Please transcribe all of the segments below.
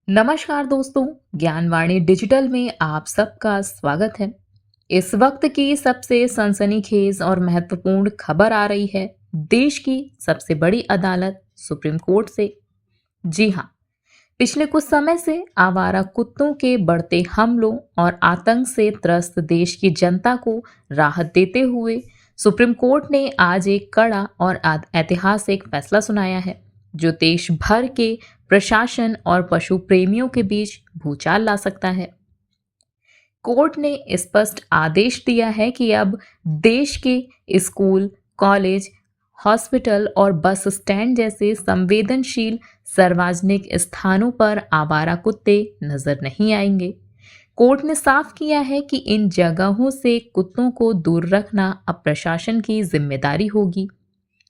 नमस्कार दोस्तों, ज्ञानवाणी डिजिटल में आप सबका स्वागत है। इस वक्त की सबसे सनसनीखेज और महत्वपूर्ण खबर आ रही है देश की सबसे बड़ी अदालत सुप्रीम कोर्ट से। जी हाँ, पिछले कुछ समय से आवारा कुत्तों के बढ़ते हमलों और आतंक से त्रस्त देश की जनता को राहत देते हुए सुप्रीम कोर्ट ने आज एक कड़ा और ऐतिहासिक फैसला सुनाया है, जो देश भर के प्रशासन और पशु प्रेमियों के बीच भूचाल ला सकता है। कोर्ट ने स्पष्ट आदेश दिया है कि अब देश के स्कूल, कॉलेज, हॉस्पिटल और बस स्टैंड जैसे संवेदनशील सार्वजनिक स्थानों पर आवारा कुत्ते नजर नहीं आएंगे। कोर्ट ने साफ किया है कि इन जगहों से कुत्तों को दूर रखना अब प्रशासन की जिम्मेदारी होगी।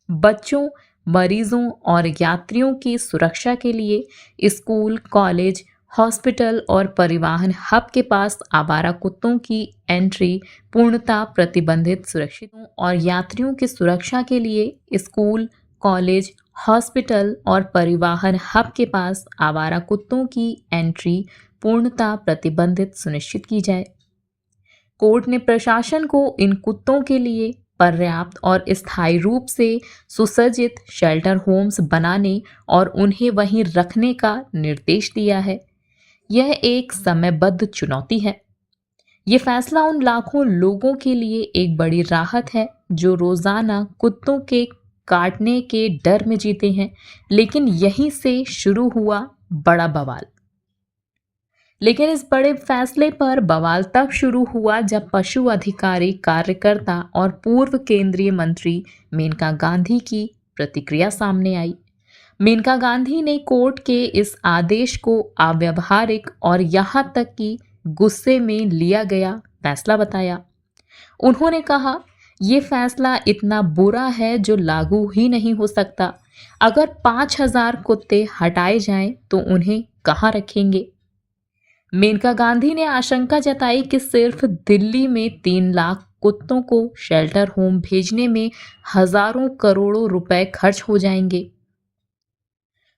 बच्चों, मरीजों और यात्रियों की सुरक्षा के लिए स्कूल, कॉलेज, हॉस्पिटल और परिवहन हब के पास आवारा कुत्तों की एंट्री पूर्णतः प्रतिबंधित। सुरक्षितों और यात्रियों की सुरक्षा के लिए स्कूल, कॉलेज, हॉस्पिटल और परिवहन हब के पास आवारा कुत्तों की एंट्री पूर्णतः प्रतिबंधित सुनिश्चित की जाए। कोर्ट ने प्रशासन को इन कुत्तों के लिए पर्याप्त और स्थायी रूप से सुसज्जित शेल्टर होम्स बनाने और उन्हें वहीं रखने का निर्देश दिया है। यह एक समयबद्ध चुनौती है। ये फैसला उन लाखों लोगों के लिए एक बड़ी राहत है जो रोजाना कुत्तों के काटने के डर में जीते हैं। लेकिन यहीं से शुरू हुआ बड़ा बवाल। लेकिन इस बड़े फैसले पर बवाल तब शुरू हुआ जब पशु अधिकारी कार्यकर्ता और पूर्व केंद्रीय मंत्री मेनका गांधी की प्रतिक्रिया सामने आई। मेनका गांधी ने कोर्ट के इस आदेश को अव्यावहारिक और यहाँ तक कि गुस्से में लिया गया फैसला बताया। उन्होंने कहा, ये फैसला इतना बुरा है जो लागू ही नहीं हो सकता। अगर 5,000 कुत्ते हटाए जाएं तो उन्हें कहाँ रखेंगे? मेनका गांधी ने आशंका जताई कि सिर्फ दिल्ली में 3 लाख कुत्तों को शेल्टर होम भेजने में हजारों करोड़ों रुपए खर्च हो जाएंगे।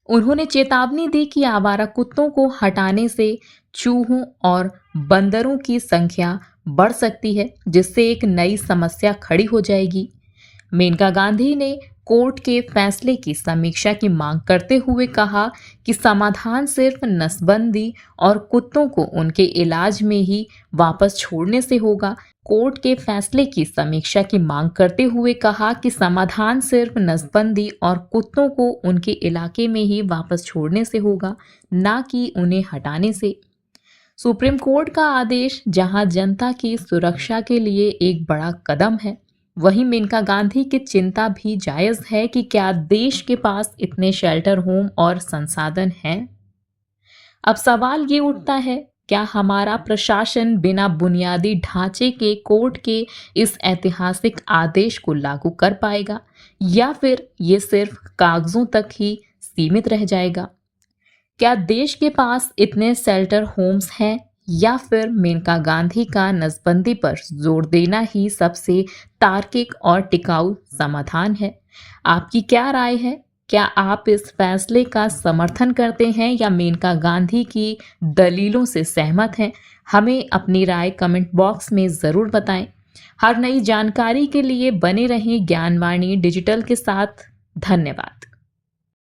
उन्होंने चेतावनी दी कि आवारा कुत्तों को हटाने से चूहों और बंदरों की संख्या बढ़ सकती है, जिससे एक नई समस्या खड़ी हो जाएगी। मेनका गांधी ने कोर्ट के फैसले की समीक्षा की मांग करते हुए कहा कि समाधान सिर्फ नसबंदी और कुत्तों को उनके इलाज में ही वापस छोड़ने से होगा। कोर्ट के फैसले की समीक्षा की मांग करते हुए कहा कि समाधान सिर्फ नसबंदी और कुत्तों को उनके इलाके में ही वापस छोड़ने से होगा, ना कि उन्हें हटाने से। सुप्रीम कोर्ट का आदेश जहां जनता की सुरक्षा के लिए एक बड़ा कदम है, वहीं मेनका गांधी की चिंता भी जायज है कि क्या देश के पास इतने शेल्टर होम और संसाधन हैं। अब सवाल ये उठता है, क्या हमारा प्रशासन बिना बुनियादी ढांचे के कोर्ट के इस ऐतिहासिक आदेश को लागू कर पाएगा, या फिर ये सिर्फ कागजों तक ही सीमित रह जाएगा? क्या देश के पास इतने शेल्टर होम्स हैं, या फिर मेनका गांधी का नसबंदी पर जोर देना ही सबसे तार्किक और टिकाऊ समाधान है? आपकी क्या राय है? क्या आप इस फैसले का समर्थन करते हैं या मेनका गांधी की दलीलों से सहमत हैं? हमें अपनी राय कमेंट बॉक्स में ज़रूर बताएं। हर नई जानकारी के लिए बने रहें ज्ञानवाणी डिजिटल के साथ। धन्यवाद।